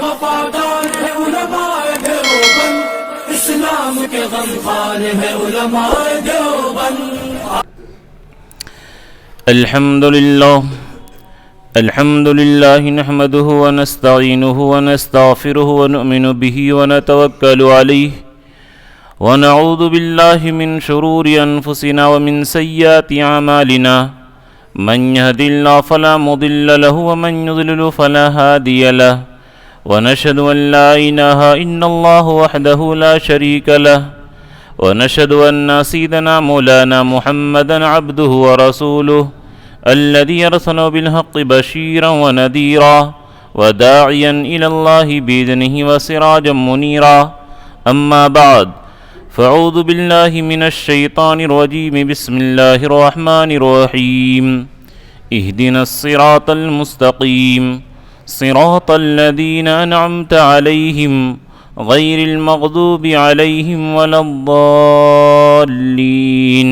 وفادار ہے علماء دیوبند، اسلام کے غمخوار ہے علماء دیوبند۔ الحمد لله نحمده ونستعينه ونستغفره ونؤمن به ونتوكل عليه ونعوذ بالله من شرور أنفسنا ومن سيئات أعمالنا، من يهد الله فلا مضل له ومن يضلل فلا هادي له، ونشهد أن لا إله إلا الله وحده لا شريك له، ونشهد أن سيدنا مولانا محمدا عبده ورسوله الذي أرسله بالحق بشيرا ونذيرا وداعيا إلى الله بإذنه وسراجا منيرا، أما بعد فأعوذ بالله من الشيطان الرجيم، بسم الله الرحمن الرحيم، اهدنا الصراط المستقيم صراط الذين أنعمت عليهم غير المغضوب عليهم ولا الضالين۔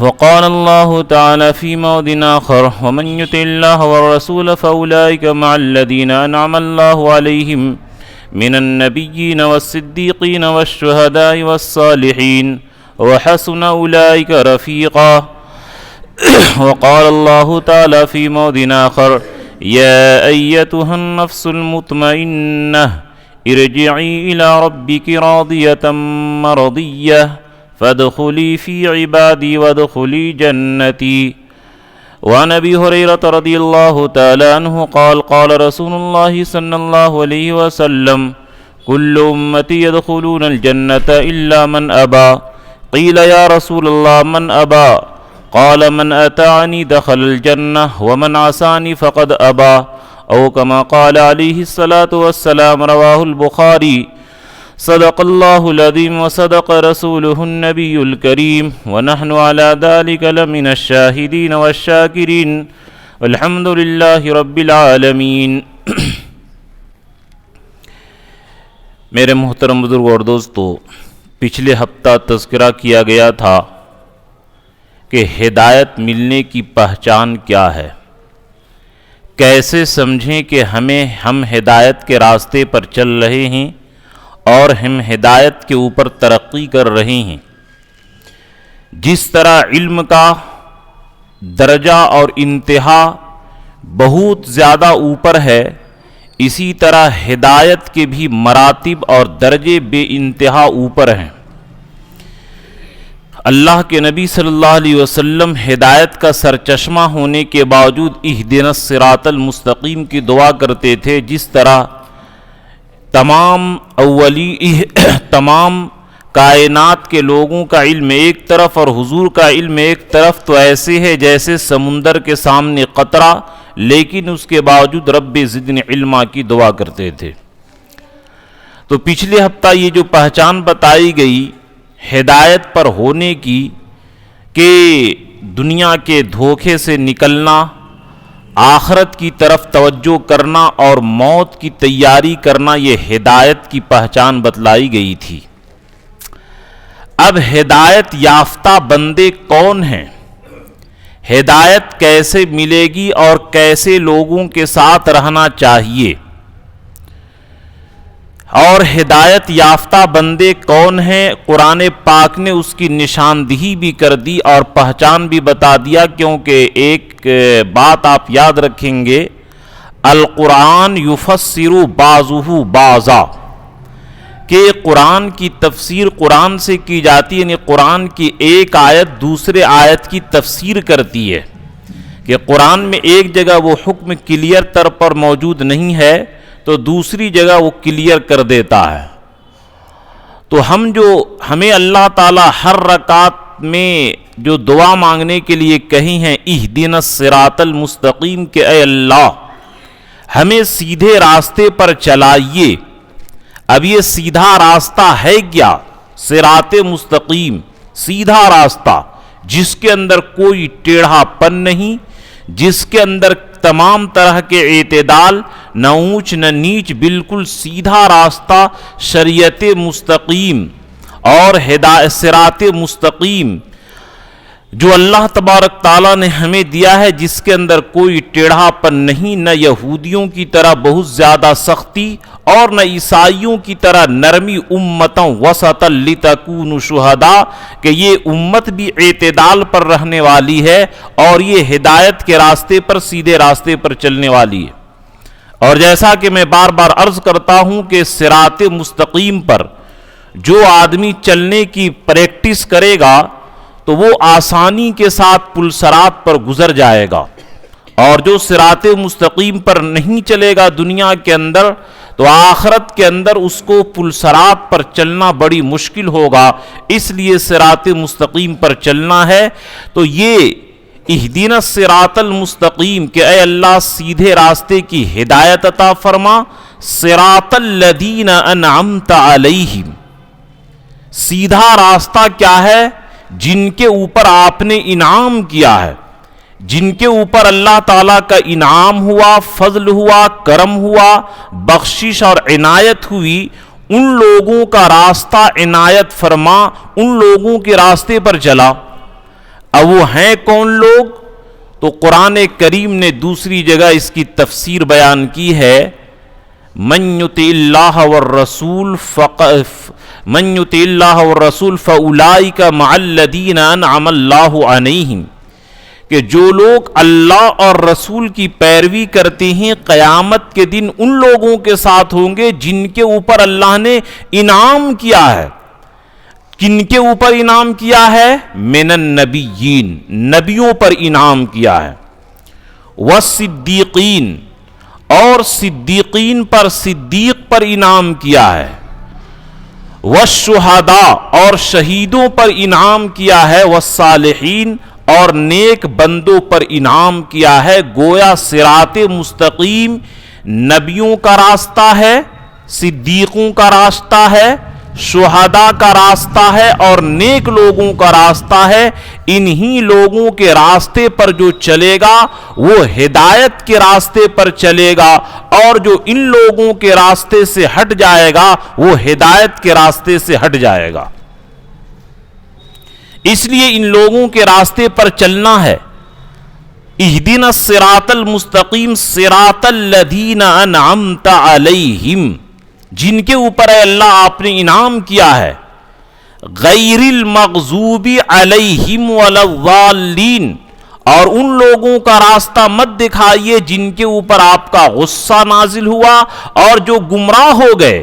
وقال الله تعالى في موضع آخر، ومن يطع الله والرسول فأولئك مع الذين أنعم الله عليهم من النبيين والصديقين والشهداء والصالحين وحسن أولئك رفيقا۔ وقال الله تعالى في موضع آخر، يا أيتها النفس المطمئنة ارجعي إلى ربك راضية مرضية فادخلي في عبادي وادخلي جنتي۔ وعن أبي هريرة رضي الله تعالى عنه قال قال رسول الله صلى الله عليه وسلم، كل أمتي يدخلون الجنة إلا من أبى، قيل يا رسول الله من أبى؟ قال من أطاعني دخل الجنة ومن عصاني فقد أبى، أو كما قال عليه الصلاة والسلام، رواه البخاري۔ صدق الله العظيم وصدق رسوله النبي الكريم، ونحن على ذلك لمن الشاهدين والشاكرين، والحمد لله رب العالمين۔ میرے محترم بزرگ اور دوستو، پچھلے ہفتہ تذکرہ کیا گیا تھا کہ ہدایت ملنے کی پہچان کیا ہے، کیسے سمجھیں کہ ہم ہدایت کے راستے پر چل رہے ہیں اور ہم ہدایت کے اوپر ترقی کر رہے ہیں۔ جس طرح علم کا درجہ اور انتہا بہت زیادہ اوپر ہے، اسی طرح ہدایت کے بھی مراتب اور درجے بے انتہا اوپر ہیں۔ اللہ کے نبی صلی اللہ علیہ وسلم ہدایت کا سرچشمہ ہونے کے باوجود اہدنا الصراط المستقیم کی دعا کرتے تھے۔ جس طرح تمام کائنات کے لوگوں کا علم ایک طرف اور حضور کا علم ایک طرف، تو ایسے ہے جیسے سمندر کے سامنے قطرہ، لیکن اس کے باوجود رب زدنی علما کی دعا کرتے تھے۔ تو پچھلے ہفتہ یہ جو پہچان بتائی گئی ہدایت پر ہونے کی، کہ دنیا کے دھوکے سے نکلنا، آخرت کی طرف توجہ کرنا اور موت کی تیاری کرنا، یہ ہدایت کی پہچان بتلائی گئی تھی۔ اب ہدایت یافتہ بندے کون ہیں، ہدایت کیسے ملے گی اور کیسے لوگوں کے ساتھ رہنا چاہیے، اور ہدایت یافتہ بندے کون ہیں، قرآن پاک نے اس کی نشاندہی بھی کر دی اور پہچان بھی بتا دیا۔ کیونکہ ایک بات آپ یاد رکھیں گے، القرآن یفسر بعضہ بعضا، کہ قرآن کی تفسیر قرآن سے کی جاتی ہے، یعنی قرآن کی ایک آیت دوسرے آیت کی تفسیر کرتی ہے، کہ قرآن میں ایک جگہ وہ حکم کلیئر طر پر موجود نہیں ہے تو دوسری جگہ وہ کلیئر کر دیتا ہے۔ تو ہمیں اللہ تعالیٰ ہر رکعت میں جو دعا مانگنے کے لیے کہی ہیں، اہدنا الصراط المستقیم، کہ اے اللہ ہمیں سیدھے راستے پر چلائیے۔ اب یہ سیدھا راستہ ہے کیا؟ صراط مستقیم، سیدھا راستہ جس کے اندر کوئی ٹیڑھا پن نہیں، جس کے اندر تمام طرح کے اعتدال، نہ اونچ نہ نیچ، بالکل سیدھا راستہ، شریعت مستقیم اور صراط مستقیم۔ جو اللہ تبارک تعالیٰ نے ہمیں دیا ہے، جس کے اندر کوئی ٹیڑھا پن نہیں، نہ یہودیوں کی طرح بہت زیادہ سختی اور نہ عیسائیوں کی طرح نرمی، امتاں وسطا لتکونوا شہداء، کہ یہ امت بھی اعتدال پر رہنے والی ہے اور یہ ہدایت کے راستے پر، سیدھے راستے پر چلنے والی ہے۔ اور جیسا کہ میں بار بار عرض کرتا ہوں کہ صراط مستقیم پر جو آدمی چلنے کی پریکٹس کرے گا تو وہ آسانی کے ساتھ پلسرات پر گزر جائے گا، اور جو صراط مستقیم پر نہیں چلے گا دنیا کے اندر تو آخرت کے اندر اس کو پلسرات پر چلنا بڑی مشکل ہوگا۔ اس لیے صراط مستقیم پر چلنا ہے تو یہ اہدنا الصراط المستقیم کہ اے اللہ سیدھے راستے کی ہدایت عطا فرما، صراط الذین انعمت علیہم، سیدھا راستہ کیا ہے؟ جن کے اوپر آپ نے انعام کیا ہے، جن کے اوپر اللہ تعالیٰ کا انعام ہوا، فضل ہوا، کرم ہوا، بخشش اور عنایت ہوئی، ان لوگوں کا راستہ عنایت فرما، ان لوگوں کے راستے پر چلا۔ اب وہ ہیں کون لوگ؟ تو قرآن کریم نے دوسری جگہ اس کی تفسیر بیان کی ہے، من یطع اللہ والرسول فاولئک مع الذین انعم اللہ علیہم، کہ جو لوگ اللہ اور رسول کی پیروی کرتے ہیں قیامت کے دن ان لوگوں کے ساتھ ہوں گے جن کے اوپر اللہ نے انعام کیا ہے۔ کن کے اوپر انعام کیا ہے؟ من النبیین، نبیوں پر انعام کیا ہے، والصدیقین، اور صدیقین پر، صدیق پر انعام کیا ہے، والشہداء، اور شہیدوں پر انعام کیا ہے، والصالحین، اور نیک بندوں پر انعام کیا ہے۔ گویا صراط مستقیم نبیوں کا راستہ ہے، صدیقوں کا راستہ ہے، شہداء کا راستہ ہے اور نیک لوگوں کا راستہ ہے۔ انہی لوگوں کے راستے پر جو چلے گا وہ ہدایت کے راستے پر چلے گا، اور جو ان لوگوں کے راستے سے ہٹ جائے گا وہ ہدایت کے راستے سے ہٹ جائے گا۔ اس لیے ان لوگوں کے راستے پر چلنا ہے۔ اہدنا الصراط المستقیم صراط الذین انعمت علیہم، جن کے اوپر اے اللہ آپ نے انعام کیا ہے، غیر المغضوب علیہم ولا الضالین، اور ان لوگوں کا راستہ مت دکھائیے جن کے اوپر آپ کا غصہ نازل ہوا اور جو گمراہ ہو گئے۔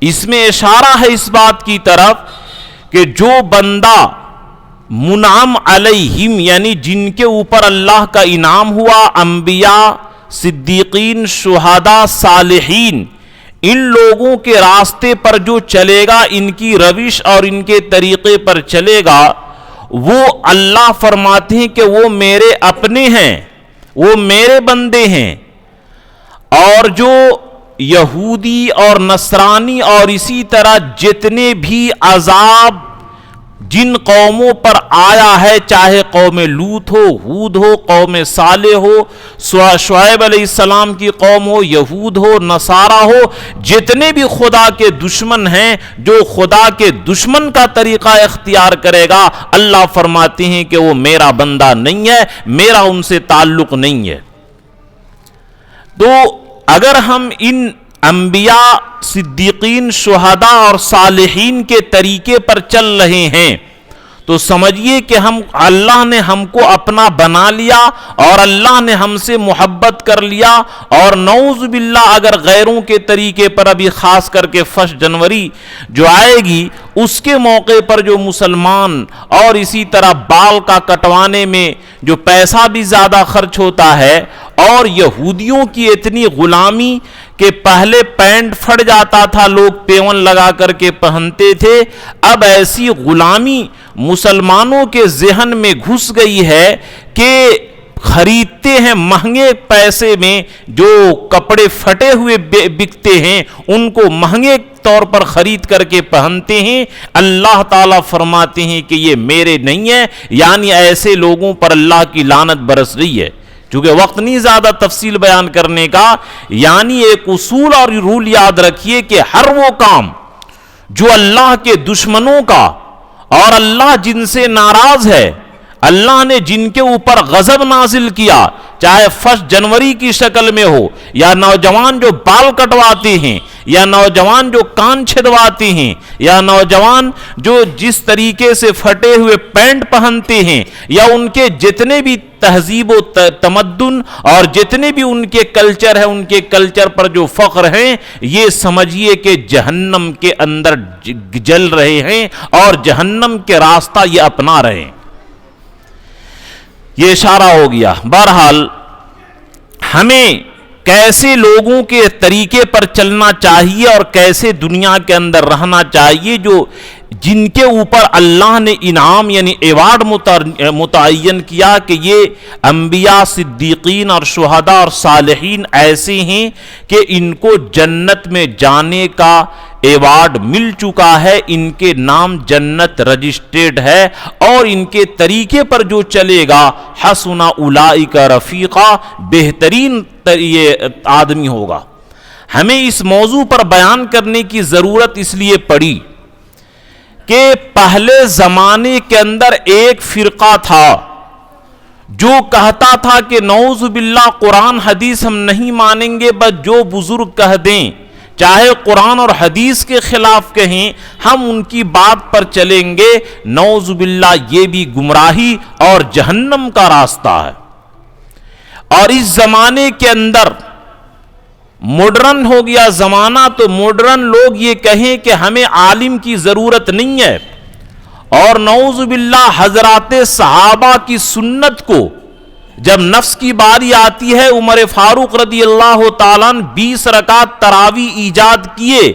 اس میں اشارہ ہے اس بات کی طرف کہ جو بندہ منعم علیہم یعنی جن کے اوپر اللہ کا انعام ہوا، انبیاء، صدیقین، شہداء، صالحین، ان لوگوں کے راستے پر جو چلے گا، ان کی روش اور ان کے طریقے پر چلے گا، وہ اللہ فرماتے ہیں کہ وہ میرے اپنے ہیں، وہ میرے بندے ہیں۔ اور جو یہودی اور نصرانی اور اسی طرح جتنے بھی عذاب جن قوموں پر آیا ہے، چاہے قوم لوط ہو، ہود ہو، قوم صالح ہو، شعیب علیہ السلام کی قوم ہو، یہود ہو، نصارہ ہو، جتنے بھی خدا کے دشمن ہیں، جو خدا کے دشمن کا طریقہ اختیار کرے گا، اللہ فرماتے ہیں کہ وہ میرا بندہ نہیں ہے، میرا ان سے تعلق نہیں ہے۔ تو اگر ہم ان انبیاء، صدیقین، شہداء اور صالحین کے طریقے پر چل رہے ہیں تو سمجھیے کہ اللہ نے ہم کو اپنا بنا لیا اور اللہ نے ہم سے محبت کر لیا، اور نعوذ باللہ اگر غیروں کے طریقے پر، ابھی خاص کر کے 1 جنوری جو آئے گی اس کے موقع پر جو مسلمان اور اسی طرح بال کا کٹوانے میں جو پیسہ بھی زیادہ خرچ ہوتا ہے، اور یہودیوں کی اتنی غلامی کہ پہلے پینٹ پھٹ جاتا تھا، لوگ پیون لگا کر کے پہنتے تھے، اب ایسی غلامی مسلمانوں کے ذہن میں گھس گئی ہے کہ خریدتے ہیں مہنگے پیسے میں، جو کپڑے پھٹے ہوئے بکتے ہیں ان کو مہنگے طور پر خرید کر کے پہنتے ہیں۔ اللہ تعالیٰ فرماتے ہیں کہ یہ میرے نہیں ہے، یعنی ایسے لوگوں پر اللہ کی لعنت برس رہی ہے۔ چونکہ وقت نہیں زیادہ تفصیل بیان کرنے کا، یعنی ایک اصول اور رول یاد رکھیے کہ ہر وہ کام جو اللہ کے دشمنوں کا اور اللہ جن سے ناراض ہے، اللہ نے جن کے اوپر غضب نازل کیا، چاہے 1 جنوری کی شکل میں ہو، یا نوجوان جو بال کٹواتے ہیں، یا نوجوان جو کان چھدواتے ہیں، یا نوجوان جو جس طریقے سے پھٹے ہوئے پینٹ پہنتے ہیں، یا ان کے جتنے بھی تہذیب و تمدن اور جتنے بھی ان کے کلچر ہیں، ان کے کلچر پر جو فخر ہیں، یہ سمجھیے کہ جہنم کے اندر جل رہے ہیں اور جہنم کے راستہ یہ اپنا رہے ہیں۔ یہ اشارہ ہو گیا۔ بہرحال ہمیں کیسے لوگوں کے طریقے پر چلنا چاہیے اور کیسے دنیا کے اندر رہنا چاہیے، جو جن کے اوپر اللہ نے انعام یعنی ایوارڈ متعین کیا کہ یہ انبیاء، صدیقین اور شہداء اور صالحین ایسے ہیں کہ ان کو جنت میں جانے کا ایوارڈ مل چکا ہے، ان کے نام جنت رجسٹرڈ ہے، اور ان کے طریقے پر جو چلے گا حسن اولئک رفیقا، بہترین یہ آدمی ہوگا۔ ہمیں اس موضوع پر بیان کرنے کی ضرورت اس لیے پڑی کہ پہلے زمانے کے اندر ایک فرقہ تھا جو کہتا تھا کہ نعوذ باللہ قرآن حدیث ہم نہیں مانیں گے، بس جو بزرگ کہہ دیں، چاہے قرآن اور حدیث کے خلاف کہیں، ہم ان کی بات پر چلیں گے۔ نعوذ باللہ یہ بھی گمراہی اور جہنم کا راستہ ہے۔ اور اس زمانے کے اندر ماڈرن ہو گیا زمانہ، تو ماڈرن لوگ یہ کہیں کہ ہمیں عالم کی ضرورت نہیں ہے، اور نعوذ باللہ حضرات صحابہ کی سنت کو جب نفس کی باری آتی ہے، عمر فاروق رضی اللہ تعالیٰ عنہ 20 رکعت تراویح ایجاد کیے،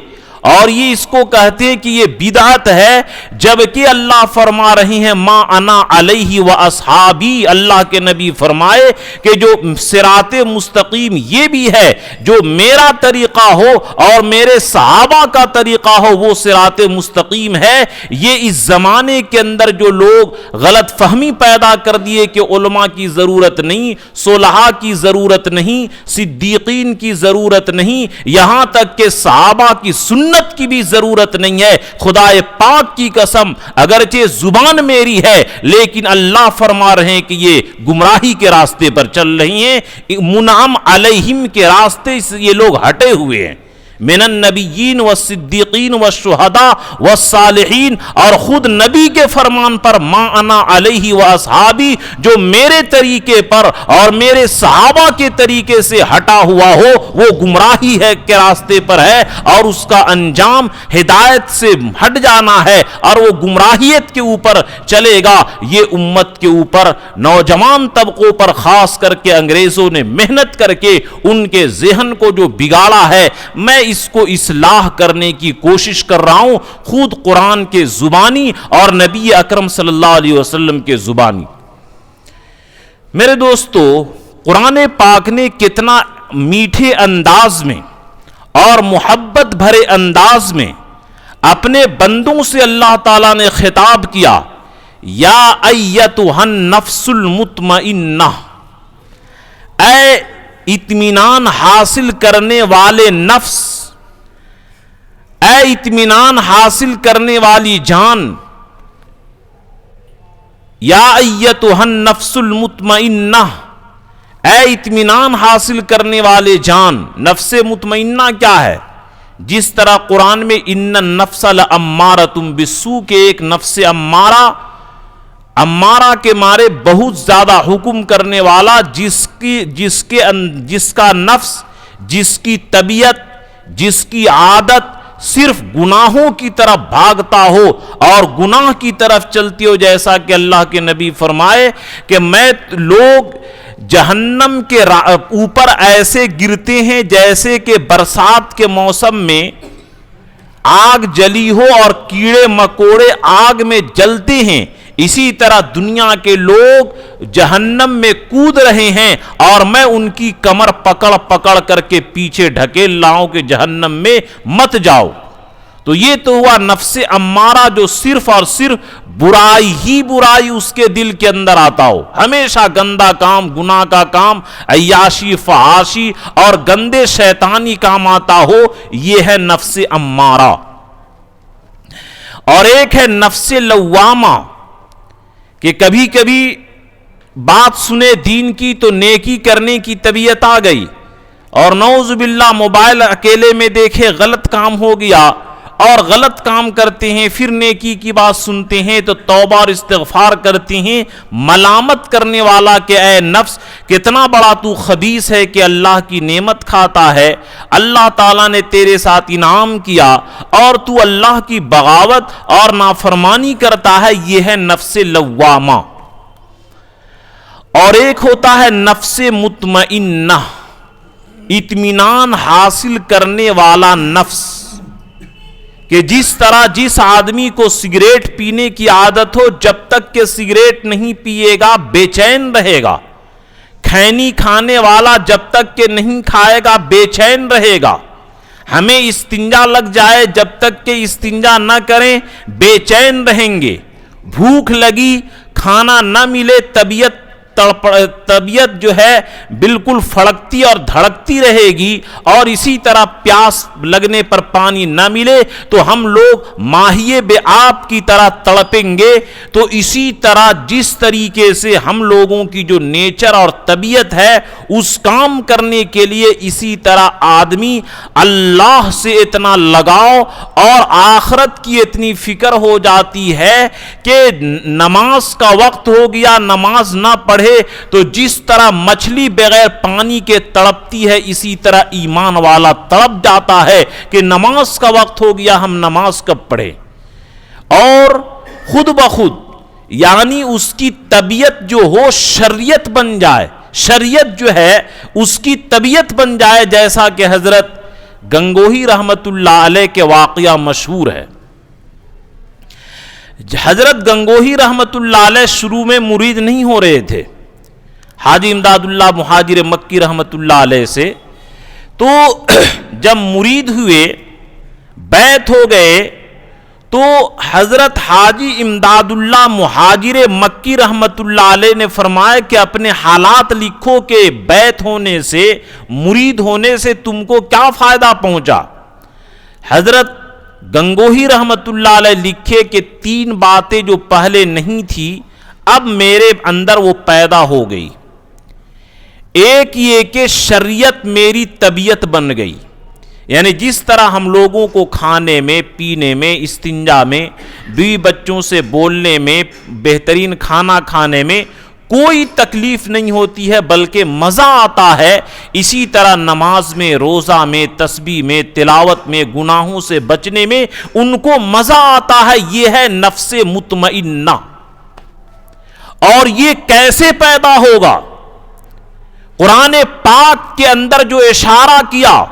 اور یہ اس کو کہتے ہیں کہ یہ بدعت ہے، جبکہ اللہ فرما رہے ہیں ما انا علیہ و اصحابی، اللہ کے نبی فرمائے کہ جو صراط مستقیم یہ بھی ہے، جو میرا طریقہ ہو اور میرے صحابہ کا طریقہ ہو وہ صراط مستقیم ہے۔ یہ اس زمانے کے اندر جو لوگ غلط فہمی پیدا کر دیے کہ علماء کی ضرورت نہیں، صلحاء کی ضرورت نہیں، صدیقین کی ضرورت نہیں، یہاں تک کہ صحابہ کی سنت کی بھی ضرورت نہیں ہے، خدا پاک کی قسم اگرچہ زبان میری ہے لیکن اللہ فرما رہے ہیں کہ یہ گمراہی کے راستے پر چل رہی ہیں، منعم علیہم کے راستے سے یہ لوگ ہٹے ہوئے ہیں، من النبیین والصدیقین والشہداء والصالحین، اور خود نبی کے فرمان پر ما انا علیہ و اصحابی، جو میرے طریقے پر اور میرے صحابہ کے طریقے سے ہٹا ہوا ہو وہ گمراہی ہے کے راستے پر ہے، اور اس کا انجام ہدایت سے ہٹ جانا ہے اور وہ گمراہیت کے اوپر چلے گا۔ یہ امت کے اوپر نوجوان طبقوں پر خاص کر کے انگریزوں نے محنت کر کے ان کے ذہن کو جو بگاڑا ہے، میں اس کو اصلاح کرنے کی کوشش کر رہا ہوں، خود قرآن کے زبانی اور نبی اکرم صلی اللہ علیہ وسلم کے زبانی۔ میرے دوستو، قرآن پاک نے کتنا میٹھے انداز میں اور محبت بھرے انداز میں اپنے بندوں سے اللہ تعالیٰ نے خطاب کیا، یا ایتھا النفس المطمئنہ، اے اطمینان حاصل کرنے والے نفس، اے اطمینان حاصل کرنے والی جان، یا ایتھا النفس المطمئنہ، اے اطمینان حاصل کرنے والے جان۔ نفس مطمئنہ کیا ہے؟ جس طرح قرآن میں ان النفس لامارۃ بالسوء کے ایک نفس امارہ کے مارے بہت زیادہ حکم کرنے والا، جس کا نفس، جس کی طبیعت، جس کی عادت صرف گناہوں کی طرف بھاگتا ہو اور گناہ کی طرف چلتی ہو، جیسا کہ اللہ کے نبی فرمائے کہ میں لوگ جہنم کے اوپر ایسے گرتے ہیں جیسے کہ برسات کے موسم میں آگ جلی ہو اور کیڑے مکوڑے آگ میں جلتے ہیں، اسی طرح دنیا کے لوگ جہنم میں کود رہے ہیں اور میں ان کی کمر پکڑ پکڑ کر کے پیچھے ڈھکیل لاؤں کہ جہنم میں مت جاؤ۔ تو یہ تو ہوا نفس امارہ جو صرف اور صرف برائی ہی برائی اس کے دل کے اندر آتا ہو، ہمیشہ گندا کام، گناہ کا کام، عیاشی، فحاشی اور گندے شیطانی کام آتا ہو، یہ ہے نفس امارہ۔ اور ایک ہے نفس لوامہ، کہ کہ کبھی کبھی بات سنے دین کی تو نیکی کرنے کی طبیعت آ گئی، اور نعوذ باللہ موبائل اکیلے میں دیکھے غلط کام ہو گیا اور غلط کام کرتے ہیں، پھر نیکی کی بات سنتے ہیں تو توبہ اور استغفار کرتے ہیں، ملامت کرنے والا کہ اے نفس کتنا بڑا تو خبیث ہے کہ اللہ کی نعمت کھاتا ہے، اللہ تعالیٰ نے تیرے ساتھ انعام کیا اور تو اللہ کی بغاوت اور نافرمانی کرتا ہے۔ یہ ہے نفس لوامہ۔ اور ایک ہوتا ہے نفس مطمئنہ، اطمینان حاصل کرنے والا نفس، کہ جس طرح جس آدمی کو سگریٹ پینے کی عادت ہو، جب تک کہ سگریٹ نہیں پیے گا بے چین رہے گا، کھینی کھانے والا جب تک کہ نہیں کھائے گا بے چین رہے گا، ہمیں استنجا لگ جائے جب تک کہ استنجا نہ کریں بے چین رہیں گے، بھوک لگی کھانا نہ ملے طبیعت جو ہے بالکل پھڑکتی اور دھڑکتی رہے گی، اور اسی طرح پیاس لگنے پر پانی نہ ملے تو ہم لوگ ماہیے بے آب کی طرح تڑپیں گے۔ تو اسی طرح جس طریقے سے ہم لوگوں کی جو نیچر اور طبیعت ہے اس کام کرنے کے لیے، اسی طرح آدمی اللہ سے اتنا لگاؤ اور آخرت کی اتنی فکر ہو جاتی ہے کہ نماز کا وقت ہو گیا نماز نہ پڑھے تو جس طرح مچھلی بغیر پانی کے تڑپتی ہے، اسی طرح ایمان والا تڑپ جاتا ہے کہ نماز کا وقت ہو گیا، ہم نماز کب پڑھیں۔ اور خود بخود یعنی اس کی طبیعت جو ہو شریعت بن جائے، شریعت جو ہے اس کی طبیعت بن جائے، جیسا کہ حضرت گنگوہی رحمت اللہ علیہ کے واقعہ مشہور ہے۔ حضرت گنگوہی رحمت اللہ علیہ شروع میں مرید نہیں ہو رہے تھے حاجی امداد اللہ مہاجر مکی رحمت اللہ علیہ سے، تو جب مرید ہوئے بیعت ہو گئے تو حضرت حاجی امداد اللہ مہاجر مکی رحمت اللہ علیہ نے فرمایا کہ اپنے حالات لکھو کہ بیعت ہونے سے مرید ہونے سے تم کو کیا فائدہ پہنچا۔ حضرت گنگوہی رحمت اللہ علیہ لکھے کہ 3 باتیں جو پہلے نہیں تھی اب میرے اندر وہ پیدا ہو گئی۔ ایک یہ کہ شریعت میری طبیعت بن گئی، یعنی جس طرح ہم لوگوں کو کھانے میں پینے میں استنجا میں بیوی بچوں سے بولنے میں بہترین کھانا کھانے میں کوئی تکلیف نہیں ہوتی ہے بلکہ مزہ آتا ہے، اسی طرح نماز میں روزہ میں تسبیح میں تلاوت میں گناہوں سے بچنے میں ان کو مزہ آتا ہے۔ یہ ہے نفس مطمئنہ۔ اور یہ کیسے پیدا ہوگا؟ قرآن پاک کے اندر جو اشارہ کیا،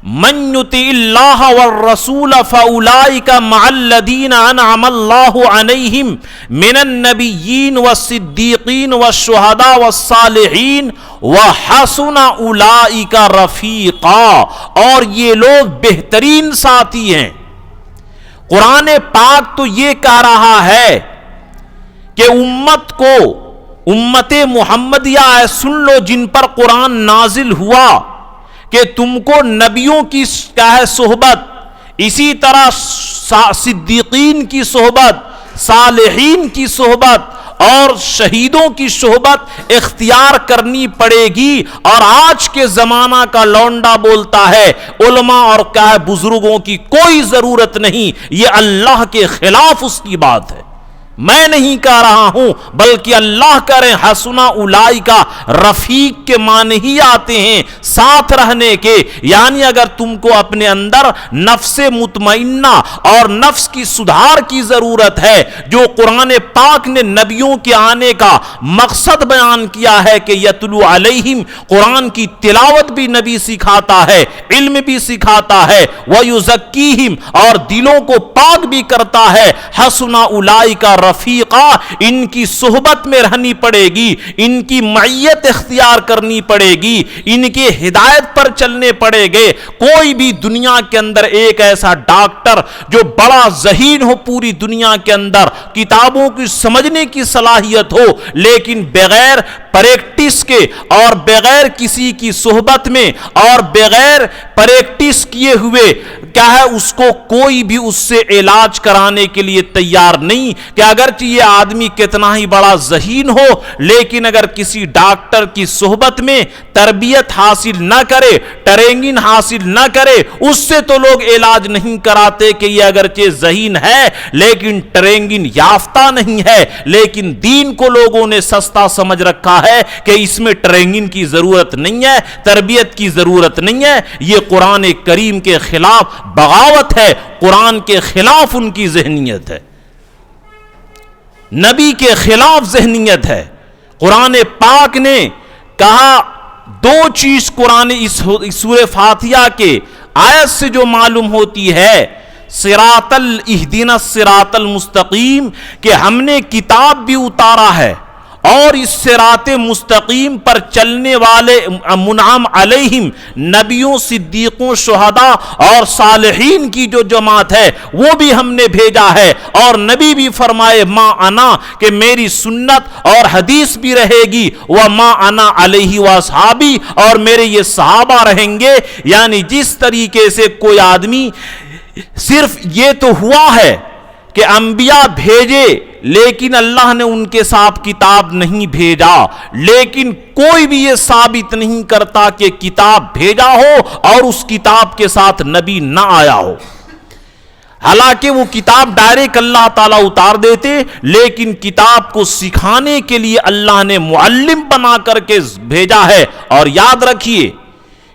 من یطع اللہ والرسول فاولئک مع الذین انعم اللہ علیہم من النبیین والصدیقین والشہداء والصالحین وحسن اولئک رفیقا، اور یہ لوگ بہترین ساتھی ہیں۔ قرآن پاک تو یہ کہہ رہا ہے کہ امت کو، امت محمدیہ ہے سن لو جن پر قرآن نازل ہوا، کہ تم کو نبیوں کی کیا ہے صحبت، اسی طرح صدیقین کی صحبت، صالحین کی صحبت اور شہیدوں کی صحبت اختیار کرنی پڑے گی۔ اور آج کے زمانہ کا لونڈا بولتا ہے علماء اور کیا ہے بزرگوں کی کوئی ضرورت نہیں، یہ اللہ کے خلاف اس کی بات ہے، میں نہیں کہہ رہا ہوں بلکہ اللہ کرے۔ حسنا اولئک رفیق کے معنی ہی آتے ہیں ساتھ رہنے کے، یعنی اگر تم کو اپنے اندر نفس مطمئنہ اور نفس کی سدھار کی ضرورت ہے، جو قرآن پاک نے نبیوں کے آنے کا مقصد بیان کیا ہے کہ یتلو علیہم، قرآن کی تلاوت بھی نبی سکھاتا ہے، علم بھی سکھاتا ہے، ویزکیہم، اور دلوں کو پاک بھی کرتا ہے۔ حسنا اولئک رفیقا، ان کی صحبت میں رہنی پڑے گی، ان کی معیت اختیار کرنی پڑے گی، ان کے ہدایت پر چلنے پڑے گے۔ کوئی بھی دنیا کے اندر ایک ایسا ڈاکٹر جو بڑا ذہین ہو پوری دنیا کے اندر، کتابوں کی سمجھنے کی صلاحیت ہو، لیکن بغیر پریکٹس کے اور بغیر کسی کی صحبت میں اور بغیر پریکٹس کیے ہوئے کیا ہے اس کو کوئی بھی اس سے علاج کرانے کے لیے تیار نہیں، کہ اگرچہ یہ آدمی کتنا ہی بڑا ذہین ہو لیکن اگر کسی ڈاکٹر کی صحبت میں تربیت حاصل نہ کرے، ٹریننگ حاصل نہ کرے، اس سے تو لوگ علاج نہیں کراتے کہ یہ اگرچہ ذہین ہے لیکن ٹریننگ یافتہ نہیں ہے، لیکن دین کو لوگوں نے سستا سمجھ رکھا ہے کہ اس میں ٹریننگ کی ضرورت نہیں ہے، تربیت کی ضرورت نہیں ہے۔ یہ قرآن کریم کے خلاف بغاوت ہے، قرآن کے خلاف ان کی ذہنیت ہے، نبی کے خلاف ذہنیت ہے۔ قرآن پاک نے کہا دو چیز قرآن اس سورہ فاتحہ کے آیت سے جو معلوم ہوتی ہے، صراط اہدنا الصراط المستقیم، کہ ہم نے کتاب بھی اتارا ہے اور اس صراط مستقیم پر چلنے والے منعم علیہم نبیوں، صدیقوں، شہداء اور صالحین کی جو جماعت ہے وہ بھی ہم نے بھیجا ہے، اور نبی بھی فرمائے ما انا، کہ میری سنت اور حدیث بھی رہے گی، وما انا علیہ واصحابی، اور میرے یہ صحابہ رہیں گے۔ یعنی جس طریقے سے کوئی آدمی صرف یہ تو ہوا ہے کہ انبیاء بھیجے لیکن اللہ نے ان کے ساتھ کتاب نہیں بھیجا، لیکن کوئی بھی یہ ثابت نہیں کرتا کہ کتاب بھیجا ہو اور اس کتاب کے ساتھ نبی نہ آیا ہو۔ حالانکہ وہ کتاب ڈائریکٹ اللہ تعالیٰ اتار دیتے، لیکن کتاب کو سکھانے کے لیے اللہ نے معلم بنا کر کے بھیجا ہے۔ اور یاد رکھیے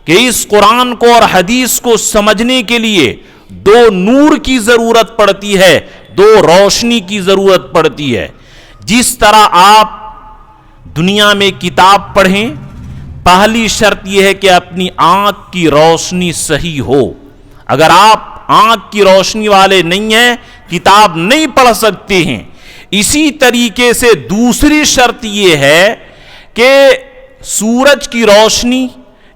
کہ اس قرآن کو اور حدیث کو سمجھنے کے لیے دو نور کی ضرورت پڑتی ہے، دو روشنی کی ضرورت پڑتی ہے۔ جس طرح آپ دنیا میں کتاب پڑھیں، پہلی شرط یہ ہے کہ اپنی آنکھ کی روشنی صحیح ہو۔ اگر آپ آنکھ کی روشنی والے نہیں ہیں، کتاب نہیں پڑھ سکتے ہیں۔ اسی طریقے سے دوسری شرط یہ ہے کہ سورج کی روشنی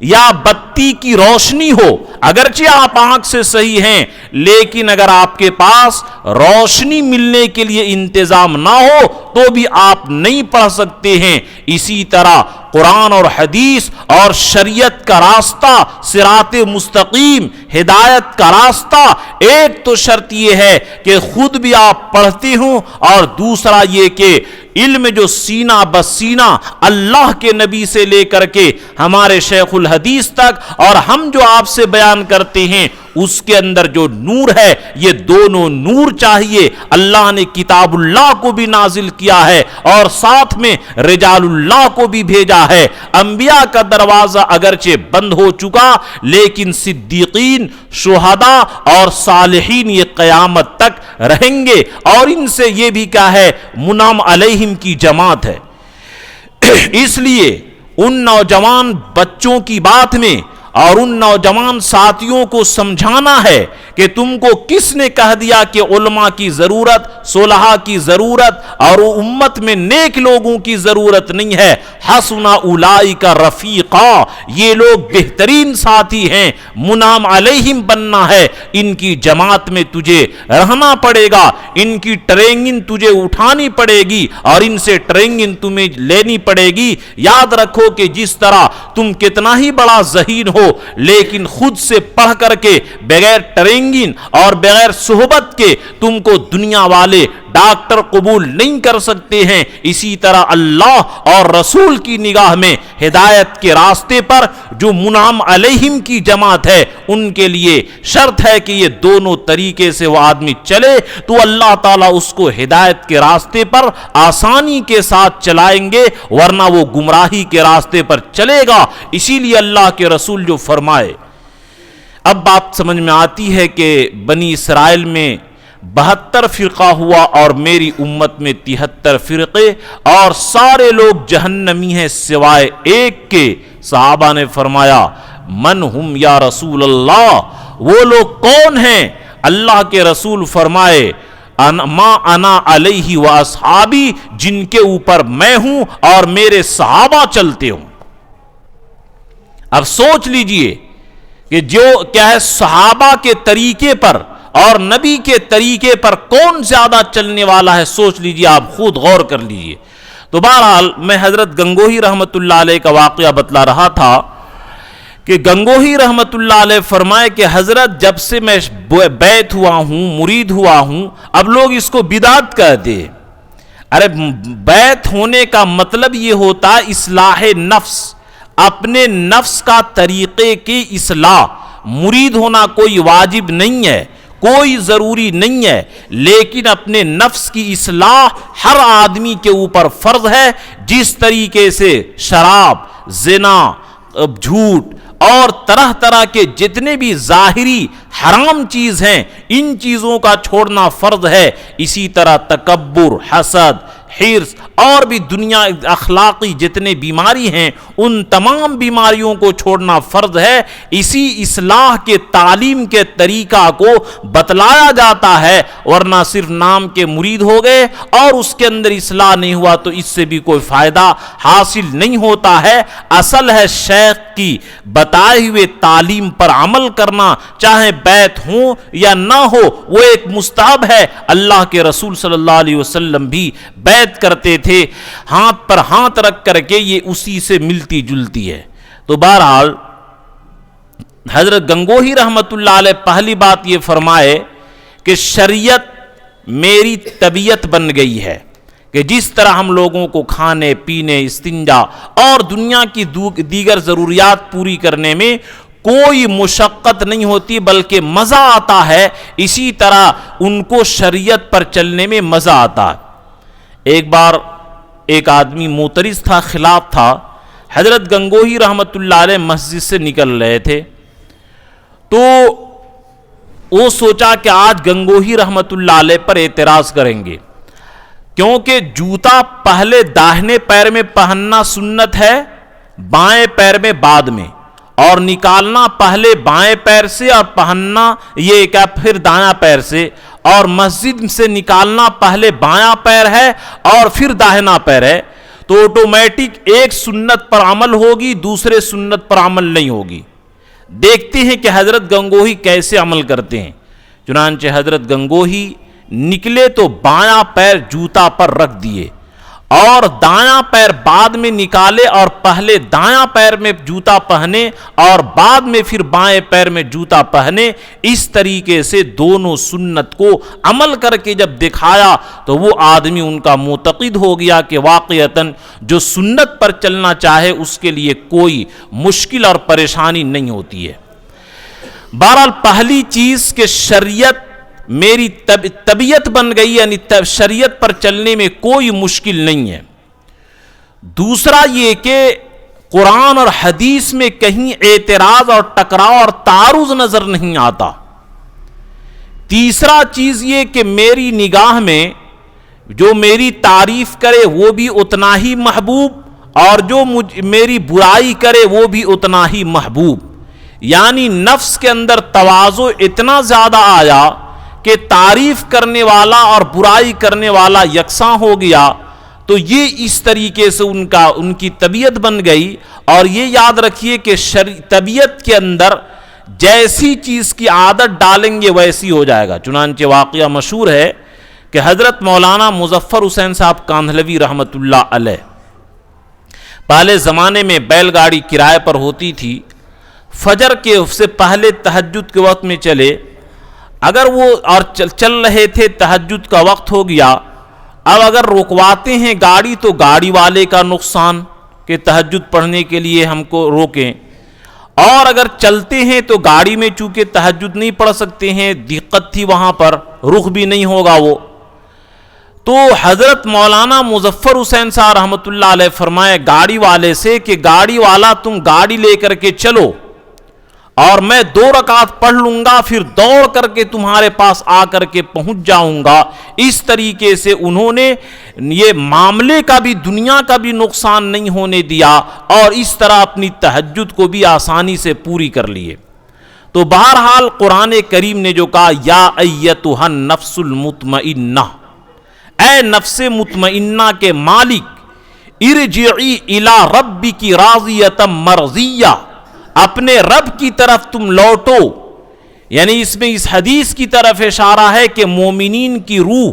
یا بتی کی روشنی ہو۔ اگرچہ آپ آنکھ سے صحیح ہیں لیکن اگر آپ کے پاس روشنی ملنے کے لیے انتظام نہ ہو تو بھی آپ نہیں پڑھ سکتے ہیں۔ اسی طرح قرآن اور حدیث اور شریعت کا راستہ، صراط مستقیم، ہدایت کا راستہ، ایک تو شرط یہ ہے کہ خود بھی آپ پڑھتے ہوں، اور دوسرا یہ کہ علم جو سینہ بسینہ اللہ کے نبی سے لے کر کے ہمارے شیخ الحدیث تک اور ہم جو آپ سے بیان کرتے ہیں اس کے اندر جو نور ہے، یہ دونوں نور چاہیے۔ اللہ نے کتاب اللہ کو بھی نازل کیا ہے اور ساتھ میں رجال اللہ کو بھی بھیجا ہے۔ انبیاء کا دروازہ اگرچہ بند ہو چکا لیکن صدیقین، شہداء اور صالحین یہ قیامت تک رہیں گے، اور ان سے یہ بھی کیا ہے، منعم علیہم کی جماعت ہے۔ اس لیے ان نوجوان بچوں کی بات میں اور ان نوجوان ساتھیوں کو سمجھانا ہے کہ تم کو کس نے کہہ دیا کہ علماء کی ضرورت، صلحاء کی ضرورت اور امت میں نیک لوگوں کی ضرورت نہیں ہے۔ حسن اولئک رفیقا، یہ لوگ بہترین ساتھی ہیں، منعم علیہم بننا ہے۔ ان کی جماعت میں تجھے رہنا پڑے گا، ان کی ٹریننگ تجھے اٹھانی پڑے گی اور ان سے ٹریننگ تمہیں لینی پڑے گی۔ یاد رکھو کہ جس طرح تم کتنا ہی بڑا ذہین ہو لیکن خود سے پڑھ کر کے بغیر ٹریننگ اور بغیر صحبت کے تم کو دنیا والے ڈاکٹر قبول نہیں کر سکتے ہیں، اسی طرح اللہ اور رسول کی نگاہ میں ہدایت کے راستے پر جو منعم علیہم کی جماعت ہے ان کے لیے شرط ہے کہ یہ دونوں طریقے سے وہ آدمی چلے تو اللہ تعالیٰ اس کو ہدایت کے راستے پر آسانی کے ساتھ چلائیں گے، ورنہ وہ گمراہی کے راستے پر چلے گا۔ اسی لیے اللہ کے رسول جو فرمائے، اب بات سمجھ میں آتی ہے کہ بنی اسرائیل میں 72 فرقہ ہوا اور میری امت میں 73 فرقے اور سارے لوگ جہنمی ہیں سوائے ایک کے۔ صحابہ نے فرمایا من ہم یا رسول اللہ، وہ لوگ کون ہیں؟ اللہ کے رسول فرمائے ما انا علیہ و اصحابی، جن کے اوپر میں ہوں اور میرے صحابہ چلتے ہوں۔ اب سوچ لیجئے کہ جو کیا ہے صحابہ کے طریقے پر اور نبی کے طریقے پر کون زیادہ چلنے والا ہے، سوچ لیجئے، آپ خود غور کر لیجئے۔ تو بہرحال میں حضرت گنگوہی رحمت اللہ علیہ کا واقعہ بتلا رہا تھا کہ گنگوہی رحمت اللہ علیہ فرمائے کہ حضرت جب سے میں بیعت ہوا ہوں، مرید ہوا ہوں، اب لوگ اس کو بدعت کہتے ہیں۔ ارے بیعت ہونے کا مطلب یہ ہوتا ہے اصلاح نفس، اپنے نفس کا طریقے کی اصلاح۔ مرید ہونا کوئی واجب نہیں ہے، کوئی ضروری نہیں ہے، لیکن اپنے نفس کی اصلاح ہر آدمی کے اوپر فرض ہے۔ جس طریقے سے شراب، زنا، جھوٹ اور طرح طرح کے جتنے بھی ظاہری حرام چیز ہیں، ان چیزوں کا چھوڑنا فرض ہے، اسی طرح تکبر، حسد، حرص اور بھی دنیا اخلاقی جتنے بیماری ہیں، ان تمام بیماریوں کو چھوڑنا فرض ہے۔ اسی اصلاح کے تعلیم کے طریقہ کو بتلایا جاتا ہے، ورنہ صرف نام کے مرید ہو گئے اور اس کے اندر اصلاح نہیں ہوا تو اس سے بھی کوئی فائدہ حاصل نہیں ہوتا ہے۔ اصل ہے شیخ کی بتائے ہوئے تعلیم پر عمل کرنا، چاہے بیعت ہو یا نہ ہو، وہ ایک مستحب ہے۔ اللہ کے رسول صلی اللہ علیہ وسلم بھی بیعت کرتے تھے، ہاتھ پر ہاتھ رکھ کر کے، یہ اسی سے ملتی جلتی ہے۔ تو بہرحال حضرت گنگوہی رحمت اللہ علیہ پہلی بات یہ فرمائے کہ شریعت میری طبیعت بن گئی ہے، کہ جس طرح ہم لوگوں کو کھانے پینے، استنجا اور دنیا کی دیگر ضروریات پوری کرنے میں کوئی مشقت نہیں ہوتی بلکہ مزہ آتا ہے، اسی طرح ان کو شریعت پر چلنے میں مزہ آتا ہے۔ ایک بار ایک آدمی معترض تھا، خلاف تھا، حضرت گنگوہی رحمت اللہ علیہ مسجد سے نکل رہے تھے، تو وہ سوچا کہ آج گنگوہی رحمت اللہ علیہ پر اعتراض کریں گے، کیونکہ جوتا پہلے داہنے پیر میں پہننا سنت ہے، بائیں پیر میں بعد میں، اور نکالنا پہلے بائیں پیر سے اور پہننا یہ کیا پھر دایاں پیر سے، اور مسجد سے نکالنا پہلے بایاں پیر ہے اور پھر داہنا پیر ہے، تو آٹومیٹک ایک سنت پر عمل ہوگی، دوسرے سنت پر عمل نہیں ہوگی۔ دیکھتے ہیں کہ حضرت گنگوہی کیسے عمل کرتے ہیں۔ چنانچہ حضرت گنگوہی نکلے تو بایاں پیر جوتا پر رکھ دیے اور دایاں پیر بعد میں نکالے، اور پہلے دایاں پیر میں جوتا پہنے اور بعد میں پھر بائیں پیر میں جوتا پہنے۔ اس طریقے سے دونوں سنت کو عمل کر کے جب دکھایا تو وہ آدمی ان کا معتقد ہو گیا کہ واقعتاً جو سنت پر چلنا چاہے اس کے لیے کوئی مشکل اور پریشانی نہیں ہوتی ہے۔ بہرحال پہلی چیز کہ شریعت میری طبیعت بن گئی، یعنی شریعت پر چلنے میں کوئی مشکل نہیں ہے۔ دوسرا یہ کہ قرآن اور حدیث میں کہیں اعتراض اور ٹکراؤ اور تعارض نظر نہیں آتا۔ تیسرا چیز یہ کہ میری نگاہ میں جو میری تعریف کرے وہ بھی اتنا ہی محبوب، اور جو میری برائی کرے وہ بھی اتنا ہی محبوب، یعنی نفس کے اندر تواضع اتنا زیادہ آیا کہ تعریف کرنے والا اور برائی کرنے والا یکساں ہو گیا۔ تو یہ اس طریقے سے ان کی طبیعت بن گئی۔ اور یہ یاد رکھیے کہ طبیعت کے اندر جیسی چیز کی عادت ڈالیں گے ویسی ہو جائے گا۔ چنانچہ واقعہ مشہور ہے کہ حضرت مولانا مظفر حسین صاحب کاندھلوی رحمت اللہ علیہ پہلے زمانے میں بیل گاڑی کرائے پر ہوتی تھی، فجر کے سے پہلے تہجد کے وقت میں چلے، اگر وہ اور چل رہے تھے، تہجد کا وقت ہو گیا، اب اگر رکواتے ہیں گاڑی تو گاڑی والے کا نقصان کہ تہجد پڑھنے کے لیے ہم کو روکیں، اور اگر چلتے ہیں تو گاڑی میں چونکہ تہجد نہیں پڑھ سکتے ہیں، دقت تھی وہاں پر، رخ بھی نہیں ہوگا وہ۔ تو حضرت مولانا مظفر حسین صاحب رحمۃ اللہ علیہ فرمائے گاڑی والے سے کہ گاڑی والا تم گاڑی لے کر کے چلو اور میں 2 رکعت پڑھ لوں گا، پھر دوڑ کر کے تمہارے پاس آ کر کے پہنچ جاؤں گا۔ اس طریقے سے انہوں نے یہ معاملے کا بھی دنیا کا بھی نقصان نہیں ہونے دیا، اور اس طرح اپنی تہجد کو بھی آسانی سے پوری کر لیے۔ تو بہرحال قرآن کریم نے جو کہا یا ایتھا النفس المطمئنہ، اے نفس مطمئنہ کے مالک، ارجعی الی ربک راضیۃ مرضیہ، اپنے رب کی طرف تم لوٹو۔ یعنی اس میں اس حدیث کی طرف اشارہ ہے کہ مومنین کی روح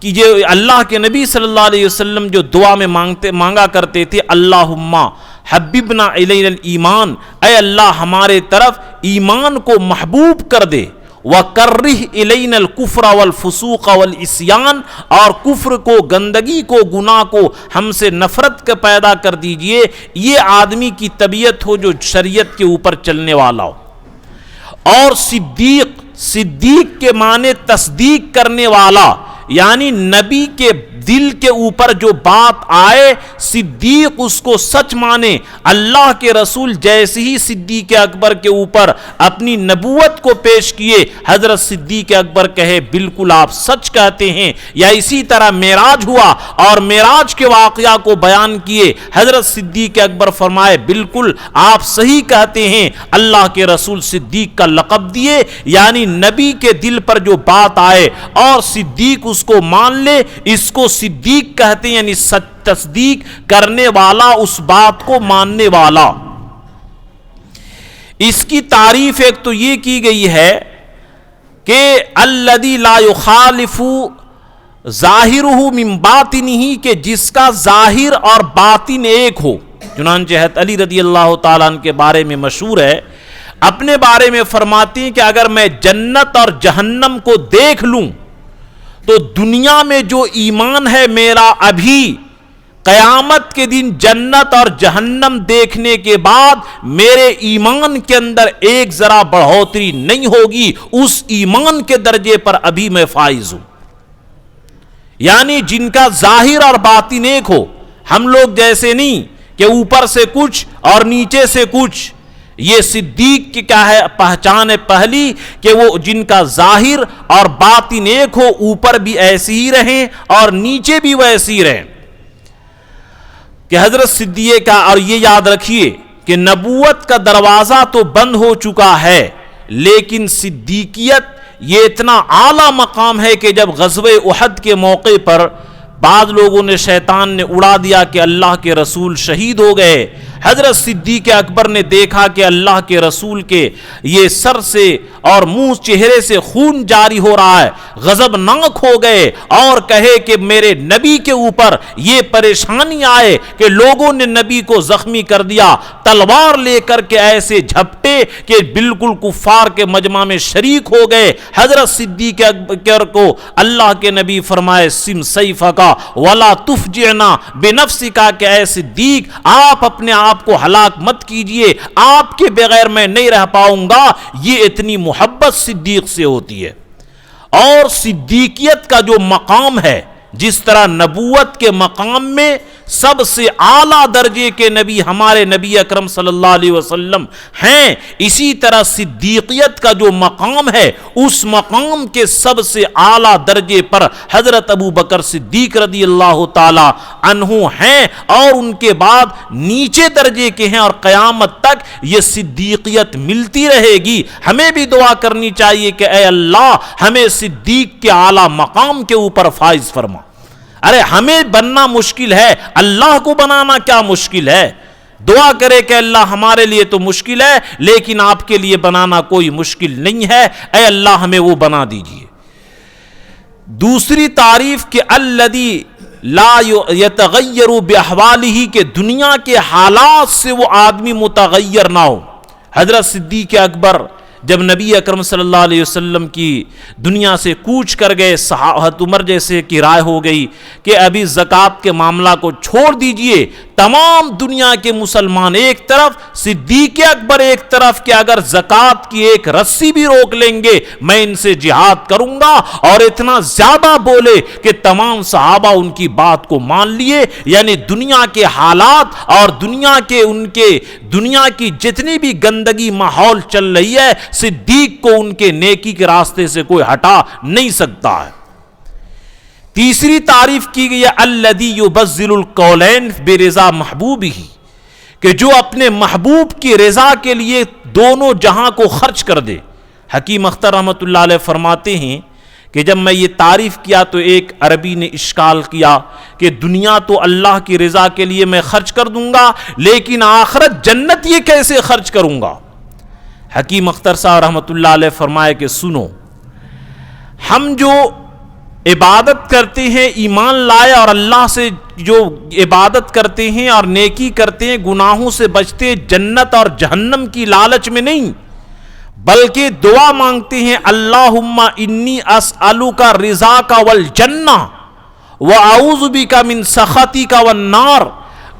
کہ یہ اللہ کے نبی صلی اللہ علیہ وسلم جو دعا میں مانگا کرتے تھے، اللہم حببنا الینا الایمان، اے اللہ ہمارے طرف ایمان کو محبوب کر دے، وکرہ الینا الکفر والفسوق والعصیان، اور کفر کو، گندگی کو، گناہ کو ہم سے نفرت کا پیدا کر دیجئے۔ یہ آدمی کی طبیعت ہو جو شریعت کے اوپر چلنے والا ہو۔ اور صدیق کے معنی تصدیق کرنے والا، یعنی نبی کے دل کے اوپر جو بات آئے صدیق اس کو سچ مانے۔ اللہ کے رسول جیسے ہی صدیق اکبر کے اوپر اپنی نبوت کو پیش کیے، حضرت صدیق اکبر کہے بالکل آپ سچ کہتے ہیں۔ یا اسی طرح معراج ہوا اور معراج کے واقعہ کو بیان کیے، حضرت صدیق اکبر فرمائے بالکل آپ صحیح کہتے ہیں۔ اللہ کے رسول صدیق کا لقب دیے، یعنی نبی کے دل پر جو بات آئے اور صدیق اس کو مان لے، اس کو صدیق کہتے ہیں، یعنی تصدیق کرنے والا، اس بات کو ماننے والا۔ اس کی تعریف ایک تو یہ کی گئی ہے کہ الذی لا یخالف ظاہرہ من باطنہ، کہ جس کا ظاہر اور باطن ایک ہو۔ چنانچہ حضرت علی رضی اللہ تعالیٰ عنہ کے بارے میں مشہور ہے، اپنے بارے میں فرماتے ہیں کہ اگر میں جنت اور جہنم کو دیکھ لوں تو دنیا میں جو ایمان ہے میرا، ابھی قیامت کے دن جنت اور جہنم دیکھنے کے بعد میرے ایمان کے اندر ایک ذرا بڑھوتری نہیں ہوگی، اس ایمان کے درجے پر ابھی میں فائز ہوں۔ یعنی جن کا ظاہر اور باطن ایک ہو، ہم لوگ جیسے نہیں کہ اوپر سے کچھ اور نیچے سے کچھ۔ یہ صدیق کی کیا ہے پہچان ہے پہلی، کہ وہ جن کا ظاہر اور باطن ایک ہو، اوپر بھی ایسی ہی رہیں اور نیچے بھی ویسی ہی رہیں۔ کہ حضرت صدیق کا، اور یہ یاد رکھیے کہ نبوت کا دروازہ تو بند ہو چکا ہے، لیکن صدیقیت یہ اتنا اعلیٰ مقام ہے کہ جب غزوہ احد کے موقع پر بعض لوگوں نے، شیطان نے اڑا دیا کہ اللہ کے رسول شہید ہو گئے، حضرت صدیق اکبر نے دیکھا کہ اللہ کے رسول کے یہ سر سے اور منہ چہرے سے خون جاری ہو رہا ہے، غضبناک ہو گئے اور کہے کہ میرے نبی کے اوپر یہ پریشانی آئے کہ لوگوں نے نبی کو زخمی کر دیا، تلوار لے کر کے ایسے جھپٹے کہ بالکل کفار کے مجمع میں شریک ہو گئے۔ حضرت صدیق اکبر کو اللہ کے نبی فرمائے سم سیفک ولا تفجعنا بنفسک، کہ اے صدیق آپ اپنے آپ کو ہلاک مت کیجئے، آپ کے بغیر میں نہیں رہ پاؤں گا۔ یہ اتنی محبت صدیق سے ہوتی ہے۔ اور صدیقیت کا جو مقام ہے، جس طرح نبوت کے مقام میں سب سے اعلیٰ درجے کے نبی ہمارے نبی اکرم صلی اللہ علیہ وسلم ہیں، اسی طرح صدیقیت کا جو مقام ہے، اس مقام کے سب سے اعلیٰ درجے پر حضرت ابو بکر صدیق رضی اللہ تعالی عنہ ہیں، اور ان کے بعد نیچے درجے کے ہیں، اور قیامت تک یہ صدیقیت ملتی رہے گی۔ ہمیں بھی دعا کرنی چاہیے کہ اے اللہ ہمیں صدیق کے اعلیٰ مقام کے اوپر فائز فرما۔ ارے ہمیں بننا مشکل ہے، اللہ کو بنانا کیا مشکل ہے؟ دعا کرے کہ اللہ ہمارے لیے تو مشکل ہے، لیکن آپ کے لیے بنانا کوئی مشکل نہیں ہے، اے اللہ ہمیں وہ بنا دیجئے۔ دوسری تعریف کہ الذی لا یتغیر باحوالہ، کہ دنیا کے حالات سے وہ آدمی متغیر نہ ہو۔ حضرت صدیق اکبر جب نبی اکرم صلی اللہ علیہ وسلم کی دنیا سے کوچ کر گئے، حضرت عمر جیسے کی رائے ہو گئی کہ ابھی زکوٰۃ کے معاملہ کو چھوڑ دیجئے، تمام دنیا کے مسلمان ایک طرف، صدیق اکبر ایک طرف، کہ اگر زکوٰۃ کی ایک رسی بھی روک لیں گے میں ان سے جہاد کروں گا، اور اتنا زیادہ بولے کہ تمام صحابہ ان کی بات کو مان لیے۔ یعنی دنیا کے حالات اور دنیا کی جتنی بھی گندگی ماحول چل رہی ہے، صدیق کو ان کے نیکی کے راستے سے کوئی ہٹا نہیں سکتا ہے۔ تیسری تعریف کی گئی ہے الذی یبذل القولین برضا محبوبہ، کہ جو اپنے محبوب کی رضا کے لیے دونوں جہاں کو خرچ کر دے۔ حکیم اختر رحمۃ اللہ علیہ فرماتے ہیں کہ جب میں یہ تعریف کیا تو ایک عربی نے اشکال کیا کہ دنیا تو اللہ کی رضا کے لیے میں خرچ کر دوں گا، لیکن آخرت جنت یہ کیسے خرچ کروں گا؟ حکیم اختر صاحب رحمۃ اللہ علیہ فرمائے کہ سنو، ہم جو عبادت کرتے ہیں، ایمان لائے اور اللہ سے جو عبادت کرتے ہیں اور نیکی کرتے ہیں، گناہوں سے بچتے ہیں، جنت اور جہنم کی لالچ میں نہیں، بلکہ دعا مانگتے ہیں اللہم انی اسألک رضاک والجنہ واعوذ بک من سخطک والنار،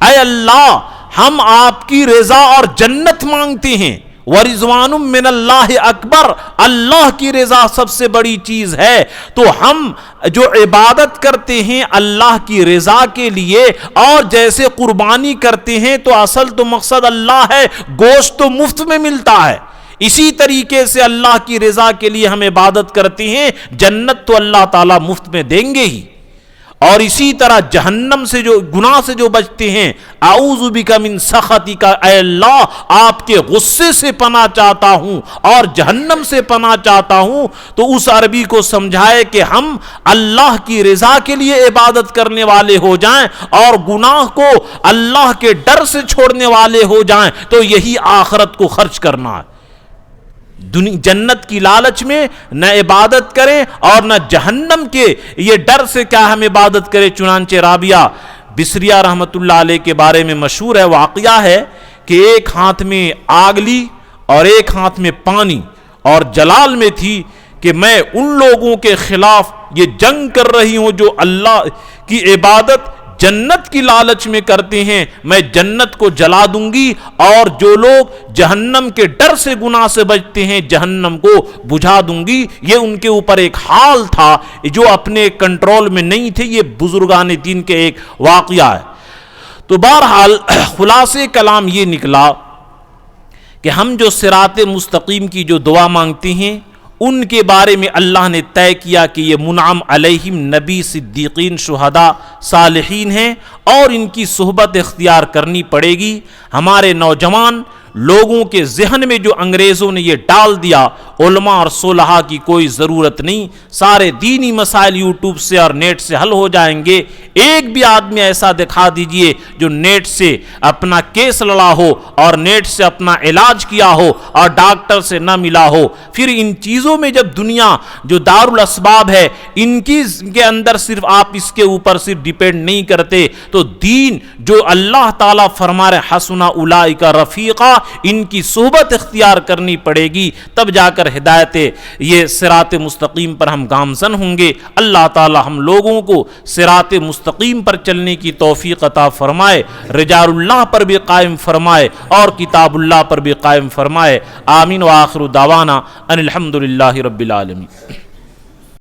اے اللہ ہم آپ کی رضا اور جنت مانگتے ہیں، ورضوان من اللہ اکبر، اللہ کی رضا سب سے بڑی چیز ہے، تو ہم جو عبادت کرتے ہیں اللہ کی رضا کے لیے، اور جیسے قربانی کرتے ہیں تو اصل تو مقصد اللہ ہے، گوشت تو مفت میں ملتا ہے، اسی طریقے سے اللہ کی رضا کے لیے ہم عبادت کرتے ہیں، جنت تو اللہ تعالیٰ مفت میں دیں گے ہی، اور اسی طرح جہنم سے جو گناہ سے جو بچتے ہیں، اعوذ بک من سخطک، اے اللہ آپ کے غصے سے پناہ چاہتا ہوں اور جہنم سے پناہ چاہتا ہوں، تو اس عربی کو سمجھائے کہ ہم اللہ کی رضا کے لیے عبادت کرنے والے ہو جائیں اور گناہ کو اللہ کے ڈر سے چھوڑنے والے ہو جائیں، تو یہی آخرت کو خرچ کرنا ہے، جنت کی لالچ میں نہ عبادت کریں اور نہ جہنم کے یہ ڈر سے کیا ہم عبادت کریں۔ چنانچہ رابعہ بصریہ رحمت اللہ علیہ کے بارے میں مشہور ہے، واقعہ ہے کہ ایک ہاتھ میں آگ لی اور ایک ہاتھ میں پانی، اور جلال میں تھی کہ میں ان لوگوں کے خلاف یہ جنگ کر رہی ہوں جو اللہ کی عبادت جنت کی لالچ میں کرتے ہیں، میں جنت کو جلا دوں گی، اور جو لوگ جہنم کے ڈر سے گناہ سے بچتے ہیں جہنم کو بجھا دوں گی۔ یہ ان کے اوپر ایک حال تھا جو اپنے کنٹرول میں نہیں تھے، یہ بزرگان دین کے ایک واقعہ ہے۔ تو بہرحال خلاصے کلام یہ نکلا کہ ہم جو صراط مستقیم کی جو دعا مانگتے ہیں ان کے بارے میں اللہ نے طے کیا کہ یہ منعم علیہم نبی، صدیقین، شہداء، صالحین ہیں، اور ان کی صحبت اختیار کرنی پڑے گی۔ ہمارے نوجوان لوگوں کے ذہن میں جو انگریزوں نے یہ ڈال دیا، علماء اور صلحاء کی کوئی ضرورت نہیں، سارے دینی مسائل یوٹیوب سے اور نیٹ سے حل ہو جائیں گے۔ ایک بھی آدمی ایسا دکھا دیجئے جو نیٹ سے اپنا کیس لڑا ہو اور نیٹ سے اپنا علاج کیا ہو اور ڈاکٹر سے نہ ملا ہو۔ پھر ان چیزوں میں جب دنیا جو دارالاسباب ہے ان کی کے اندر صرف آپ اس کے اوپر صرف ڈیپینڈ نہیں کرتے، تو دین جو اللہ تعالیٰ فرما رہے حسن اولئک رفیقا، ان کی صحبت اختیار کرنی پڑے گی، تب جا کر ہدایت یہ صراط مستقیم پر ہم گامزن ہوں گے۔ اللہ تعالی ہم لوگوں کو صراط مستقیم پر چلنے کی توفیق عطا فرمائے، رجال اللہ پر بھی قائم فرمائے اور کتاب اللہ پر بھی قائم فرمائے۔ آمین۔ وآخر دعوانا ان الحمدللہ رب العالمین۔